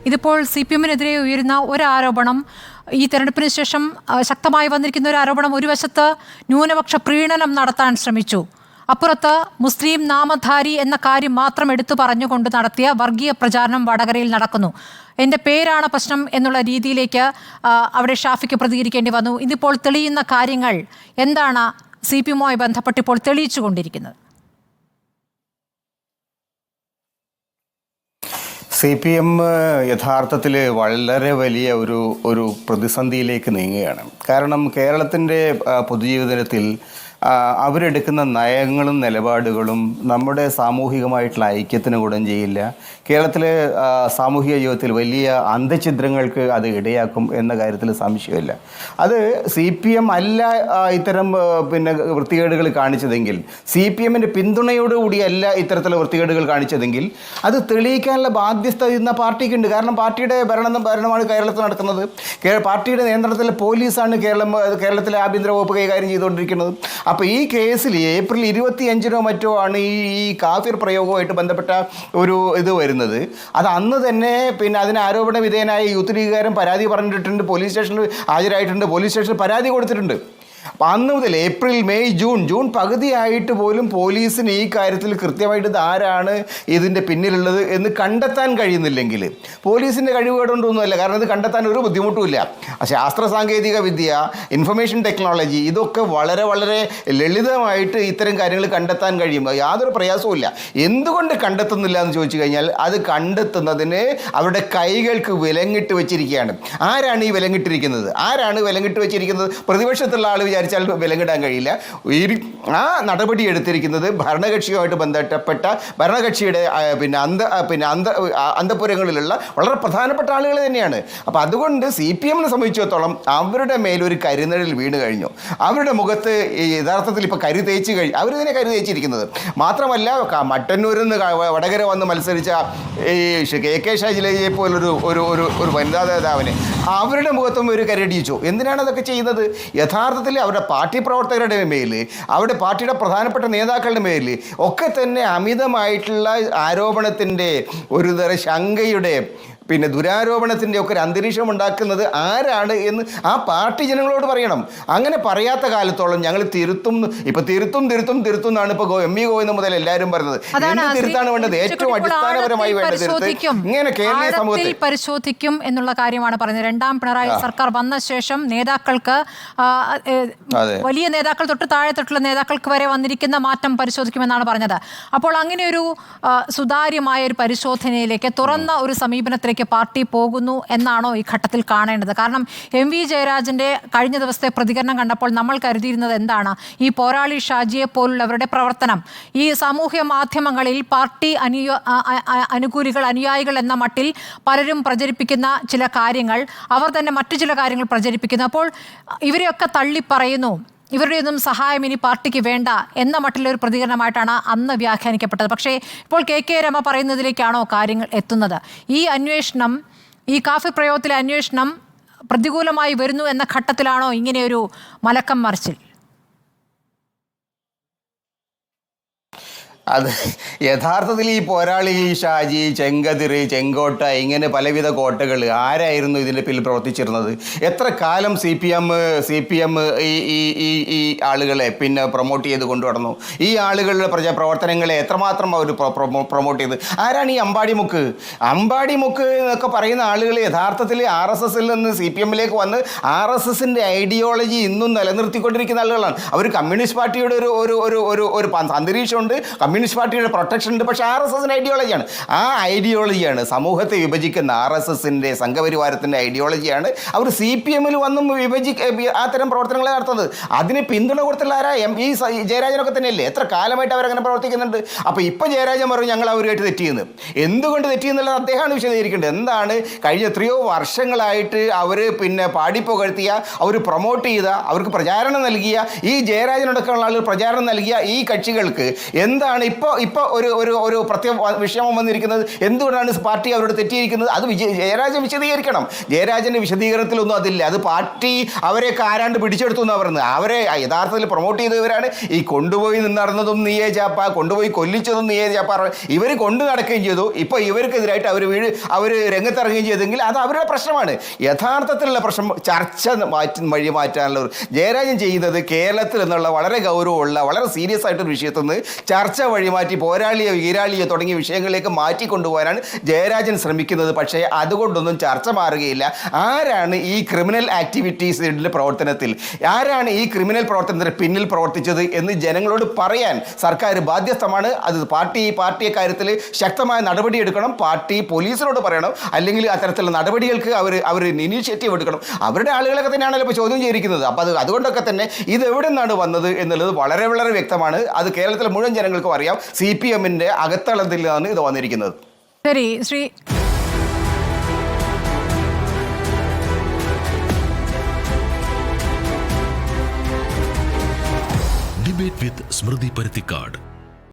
ഇതിപ്പോൾ CPM-നെതിരെ ഉയരുന്ന ഒരു ആരോപണം, ഈ തെരഞ്ഞെടുപ്പിന് ശേഷം ശക്തമായി വന്നിരിക്കുന്ന ഒരു ആരോപണം, ഒരു വശത്ത് ന്യൂനപക്ഷ പ്രീണനം നടത്താൻ ശ്രമിച്ചു, അപ്പുറത്ത് മുസ്ലിം നാമധാരി എന്ന കാര്യം മാത്രം എടുത്തു പറഞ്ഞുകൊണ്ട് നടത്തിയ വർഗീയ പ്രചാരണം വടകരയിൽ നടക്കുന്നു. എൻ്റെ പേരാണ് പ്രശ്നം എന്നുള്ള രീതിയിലേക്ക് അവിടെ ഷാഫിക്ക് പ്രതികരിക്കേണ്ടി വന്നു. ഇതിപ്പോൾ തെളിയുന്ന കാര്യങ്ങൾ എന്താണ് CPM-മായി ബന്ധപ്പെട്ട് ഇപ്പോൾ തെളിയിച്ചു കൊണ്ടിരിക്കുന്നത്? CPM യഥാർത്ഥത്തിൽ വളരെ വലിയ ഒരു പ്രതിസന്ധിയിലേക്ക് നീങ്ങുകയാണ്. കാരണം കേരളത്തിൻ്റെ പൊതുജീവിതത്തിൽ അവരെടുക്കുന്ന നയങ്ങളും നിലപാടുകളും നമ്മുടെ സാമൂഹികമായിട്ടുള്ള ഐക്യത്തിന് ഗുണം ചെയ്യില്ല. കേരളത്തിലെ സാമൂഹിക ജീവിതത്തിൽ വലിയ അന്തഛിദ്രങ്ങൾക്ക് അത് ഇടയാക്കും എന്ന കാര്യത്തിൽ സംശയമില്ല. അത് CPM അല്ല ഇത്തരം വൃത്തികേടുകൾ കാണിച്ചതെങ്കിൽ, CPM-ൻ്റെ പിന്തുണയോടുകൂടിയല്ല ഇത്തരത്തിലുള്ള വൃത്തികേടുകൾ കാണിച്ചതെങ്കിൽ അത് തെളിയിക്കാനുള്ള ബാധ്യത ഇന്ന പാർട്ടിക്കുണ്ട്. കാരണം പാർട്ടിയുടെ ഭരണമാണ് കേരളത്തിൽ നടക്കുന്നത്. പാർട്ടിയുടെ നിയന്ത്രണത്തിൽ പോലീസാണ് കേരളത്തിലെ ആഭ്യന്തര വകുപ്പ് കൈകാര്യം ചെയ്തുകൊണ്ടിരിക്കുന്നത്. അപ്പോൾ ഈ കേസിൽ ഏപ്രിൽ 25-നോ മറ്റോ ആണ് ഈ കാഫിർ പ്രയോഗവുമായിട്ട് ബന്ധപ്പെട്ട ഒരു ഇത് വരുന്നത്. അത് അന്ന് തന്നെ അതിന് ആരോപണ വിധേയനായ യൂത്ത് ലീഗുകാരൻ പരാതി പറഞ്ഞിട്ടുണ്ട്, പോലീസ് സ്റ്റേഷനിൽ ഹാജരായിട്ടുണ്ട്, പോലീസ് സ്റ്റേഷനിൽ പരാതി കൊടുത്തിട്ടുണ്ട്. അപ്പം അന്ന് മുതൽ ഏപ്രിൽ, മെയ്, ജൂൺ പകുതിയായിട്ട് പോലും പോലീസിന് ഈ കാര്യത്തിൽ കൃത്യമായിട്ട് ആരാണ് ഇതിൻ്റെ പിന്നിലുള്ളത് എന്ന് കണ്ടെത്താൻ കഴിയുന്നില്ലെങ്കിൽ പോലീസിൻ്റെ കഴിവുകേടൊന്നുമല്ല. കാരണം ഇത് കണ്ടെത്താൻ ഒരു ബുദ്ധിമുട്ടുമില്ല. ശാസ്ത്ര സാങ്കേതിക വിദ്യ, ഇൻഫർമേഷൻ ടെക്നോളജി, ഇതൊക്കെ വളരെ വളരെ ലളിതമായിട്ട് ഇത്തരം കാര്യങ്ങൾ കണ്ടെത്താൻ കഴിയും. യാതൊരു പ്രയാസവുമില്ല. എന്തുകൊണ്ട് കണ്ടെത്തുന്നില്ല എന്ന് ചോദിച്ചു കഴിഞ്ഞാൽ അത് കണ്ടെത്തുന്നതിന് അവരുടെ കൈകൾക്ക് വിലങ്ങിട്ട് വെച്ചിരിക്കുകയാണ്. ആരാണ് ഈ വിലങ്ങിട്ടിരിക്കുന്നത്? പ്രതിപക്ഷത്തുള്ള ആൾ വിചാരിച്ചാൽ വിലങ്ങിടാൻ കഴിയില്ല. ആ നടപടി എടുത്തിരിക്കുന്നത് ഭരണകക്ഷിയുമായിട്ട് ബന്ധപ്പെട്ട ഭരണകക്ഷിയുടെ അന്തഃപുരങ്ങളിലുള്ള വളരെ പ്രധാനപ്പെട്ട ആളുകൾ തന്നെയാണ്. അപ്പോൾ അതുകൊണ്ട് CPM-നെ സംബന്ധിച്ചിടത്തോളം അവരുടെ മേലൊരു കരിനിഴൽ വീണ് കഴിഞ്ഞു. അവരുടെ മുഖത്ത് യഥാർത്ഥത്തിൽ ഇപ്പോൾ അവരിതിനെ കരി തേച്ചിരിക്കുന്നത് മാത്രമല്ല, മട്ടന്നൂരിൽ നിന്ന് വടകര വന്ന് മത്സരിച്ച ഈ KK ശൈലജയെ പോലൊരു വനിതാ നേതാവിന് അവരുടെ മുഖത്തും ഒരു കരടിയിച്ചു. എന്തിനാണ് അതൊക്കെ ചെയ്യുന്നത്? യഥാർത്ഥത്തിൽ അവരുടെ പാർട്ടി പ്രവർത്തകരുടെ മേൽ, അവരുടെ പാർട്ടിയുടെ പ്രധാനപ്പെട്ട നേതാക്കളുടെ മേൽ ഒക്കെ തന്നെ അമിതമായിട്ടുള്ള ആരോപണത്തിൻ്റെ ഒരു തരം ശങ്കയുടെ ദുരാരോപണത്തിൻ്റെ ഒക്കെ ഒരു അന്തരീക്ഷം ഉണ്ടാക്കുന്നത് ആരാണ് എന്ന് ആ പാർട്ടി ജനങ്ങളോട് പറയണം. അങ്ങനെ പറയാത്ത കാലത്തോളം ഞങ്ങൾ തിരുത്തും എന്നാണ് ഇപ്പോൾ MV ഗോവിന്ദ മുതൽ എല്ലാവരും പറയുന്നത്. എന്ത് തിരുത്താണ് വേണ്ടത്? ഏറ്റവും അടിസ്ഥാനപരമായി വേണ്ട തിരുത്ത് ഇങ്ങനെ കേരളീയ സമൂഹത്തിൽ പരിശോധിക്കും എന്നുള്ള കാര്യമാണ് പറയുന്നത്. രണ്ടാം പിണറായി സർക്കാർ വന്ന ശേഷം നേതാക്കൾക്ക്, വലിയ നേതാക്കൾ തൊട്ട് താഴെത്തൊട്ടുള്ള നേതാക്കൾക്ക് വരെ വന്നിരിക്കുന്ന മാറ്റം പരിശോധിക്കുമെന്നാണ് പറഞ്ഞത്. അപ്പോൾ അങ്ങനെ ഒരു സുതാര്യമായ ഒരു പരിശോധനയിലേക്ക്, തുറന്ന ഒരു സമീപനത്തിലേക്ക് പാർട്ടി പോകുന്നു എന്നാണോ ഈ ഘട്ടത്തിൽ കാണേണ്ടത്? കാരണം MV ജയരാജന്റെ കഴിഞ്ഞ ദിവസത്തെ പ്രതികരണം കണ്ടപ്പോൾ നമ്മൾ കരുതിയിരുന്നത് എന്താണ്? ഈ പോരാളി ഷാജിയെ പോലുള്ളവരുടെ പ്രവർത്തനം ഈ സാമൂഹ്യ മാധ്യമങ്ങളിൽ പാർട്ടി അനുയായികൾ എന്ന മട്ടിൽ പലരും പ്രചരിപ്പിക്കുന്ന ചില കാര്യങ്ങൾ, അവർ തന്നെ മറ്റു ചില കാര്യങ്ങൾ പ്രചരിപ്പിക്കുന്നു. അപ്പോൾ ഇവരെയൊക്കെ തള്ളിപ്പറയുന്നു, ഇവരുടെ ഒന്നും സഹായം ഇനി പാർട്ടിക്ക് വേണ്ട എന്ന മട്ടിലൊരു പ്രതികരണമായിട്ടാണ് അന്ന് വ്യാഖ്യാനിക്കപ്പെട്ടത്. പക്ഷേ ഇപ്പോൾ KK രമ പറയുന്നതിലേക്കാണോ കാര്യങ്ങൾ എത്തുന്നത്? ഈ അന്വേഷണം, ഈ കാഫിർ പ്രയോഗത്തിലെ അന്വേഷണം പ്രതികൂലമായി വരുന്നു എന്ന ഘട്ടത്തിലാണോ ഇങ്ങനെയൊരു മലക്കം മറിച്ചിൽ? അത് യഥാർത്ഥത്തിൽ ഈ പോരാളി ഷാജി, ചെങ്കതിർ, ചെങ്കോട്ട, ഇങ്ങനെ പലവിധ കോട്ടകൾ ആരായിരുന്നു ഇതിൻ്റെ പിന്നിൽ പ്രവർത്തിച്ചിരുന്നത്? എത്ര കാലം CPM ഈ ആളുകളെ പ്രൊമോട്ട് ചെയ്ത് കൊണ്ടുവന്നു? ഈ ആളുകളുടെ പ്രവർത്തനങ്ങളെ എത്രമാത്രം അവർ പ്രൊമോട്ട് ചെയ്ത്? ആരാണ് ഈ അമ്പാടിമുക്ക് എന്നൊക്കെ പറയുന്ന ആളുകൾ യഥാർത്ഥത്തിൽ RSSൽ നിന്ന് CPM-ലേക്ക് വന്ന് RSSൻ്റെ ഐഡിയോളജി ഇന്നും നിലനിർത്തിക്കൊണ്ടിരിക്കുന്ന ആളുകളാണ്. അവർ കമ്മ്യൂണിസ്റ്റ് പാർട്ടിയുടെ ഒരു അന്തരീക്ഷമുണ്ട്, കമ്മ്യൂണിസ്റ്റ് പാർട്ടിയുടെ പ്രൊട്ടക്ഷൻ ഉണ്ട്. പക്ഷേ RSSൻ്റെ ഐഡിയോളജിയാണ്. ആ ഐഡിയോളജിയാണ് സമൂഹത്തെ വിഭജിക്കുന്ന RSSൻ്റെ സംഘപരിവാരത്തിൻ്റെ ഐഡിയോളജിയാണ് അവർ CPM-ൽ വന്നും അത്തരം പ്രവർത്തനങ്ങളെ നടത്തുന്നത്. അതിന് പിന്തുണ കൊടുത്തുള്ള ആരാ? ഈ ജയരാജനൊക്കെ തന്നെയല്ലേ? എത്ര കാലമായിട്ട് അവരങ്ങനെ പ്രവർത്തിക്കുന്നുണ്ട്. അപ്പോൾ ഇപ്പോൾ ജയരാജൻ പറഞ്ഞു ഞങ്ങൾ അവരുമായിട്ട് തെറ്റിയെന്ന്. എന്തുകൊണ്ട് തെറ്റിയെന്നുള്ളത് അദ്ദേഹമാണ് വിശദീകരിക്കേണ്ടത്. എന്താണ് കഴിഞ്ഞ എത്രയോ വർഷങ്ങളായിട്ട് അവർ പാടിപ്പുകഴ്ത്തിയ, അവർ പ്രൊമോട്ട് ചെയ്ത, അവർക്ക് പ്രചാരണം നൽകിയ, ഈ ജയരാജനടക്കമുള്ള ആളുകൾ പ്രചാരണം നൽകിയ ഈ കക്ഷികൾക്ക് എന്താണ് ഇപ്പോൾ ഒരു പ്രത്യേക വിഷയം വന്നിരിക്കുന്നത്? എന്തുകൊണ്ടാണ് പാർട്ടി അവരോട് തെറ്റിയിരിക്കുന്നത്? അത് ജയരാജൻ വിശദീകരിക്കണം. ജയരാജൻ്റെ വിശദീകരണത്തിലൊന്നും അതില്ല. അത് പാർട്ടി അവരെയൊക്കെ ആരാണ്ട് പിടിച്ചെടുത്തു എന്നാണ് പറയുന്നത്. അവരെ യഥാർത്ഥത്തിൽ പ്രൊമോട്ട് ചെയ്തവരാണ്. ഈ കൊണ്ടുപോയി നടന്നതും നീയേ ചാപ്പ, കൊണ്ടുപോയി കൊല്ലിച്ചതും നീയേ ചാപ്പ, ഇവർ കൊണ്ടു നടക്കുകയും ചെയ്തു. ഇപ്പോൾ ഇവർക്കെതിരായിട്ട് അവർ രംഗത്തിറങ്ങുകയും ചെയ്തെങ്കിൽ അത് അവരുടെ പ്രശ്നമാണ്. യഥാർത്ഥത്തിലുള്ള പ്രശ്നം ചർച്ച വഴി മാറ്റാനുള്ള ജയരാജൻ ചെയ്യുന്നത് കേരളത്തിൽ എന്നുള്ള വളരെ ഗൗരവമുള്ള വളരെ സീരിയസ് ആയിട്ടൊരു വിഷയത്തിൽ നിന്ന് ചർച്ച വഴിമാറ്റി പോരാളിയോ ഈരാളിയോ തുടങ്ങിയ വിഷയങ്ങളിലേക്ക് മാറ്റിക്കൊണ്ടുപോകാനാണ് ജയരാജൻ ശ്രമിക്കുന്നത്. പക്ഷേ അതുകൊണ്ടൊന്നും ചർച്ച മാറുകയില്ല. ആരാണ് ഈ ക്രിമിനൽ ആക്ടിവിറ്റീസിൻ്റെ പ്രവർത്തനത്തിൽ, ആരാണ് ഈ ക്രിമിനൽ പ്രവർത്തനത്തിന് പിന്നിൽ പ്രവർത്തിച്ചത് എന്ന് ജനങ്ങളോട് പറയാൻ സർക്കാർ ബാധ്യസ്ഥമാണ്. അത് പാർട്ടിയെ കാര്യത്തിൽ ശക്തമായ നടപടിയെടുക്കണം. പാർട്ടി പോലീസിനോട് പറയണം, അല്ലെങ്കിൽ അത്തരത്തിലുള്ള നടപടികൾക്ക് അവർ ഇനീഷ്യേറ്റീവ് എടുക്കണം. അവരുടെ ആളുകളൊക്കെ തന്നെയാണല്ലോ ഇപ്പോൾ ചോദ്യം ചെയ്തിരിക്കുന്നത്. അപ്പോൾ അതുകൊണ്ടൊക്കെ തന്നെ ഇത് എവിടെ നിന്നാണ് വന്നത് എന്നുള്ളത് വളരെ വളരെ വ്യക്തമാണ്. അത് കേരളത്തിലെ മുഴുവൻ ജനങ്ങൾക്കും അറിയാം. CPM-ന്റെ അകത്തളത്തിൽ നിന്നാണ് ഇത് വന്നിരിക്കുന്നത്. ശരി, ശ്രീ ഡിബേറ്റ് വിത്ത് സ്മൃതി പരുത്തിക്കാട്.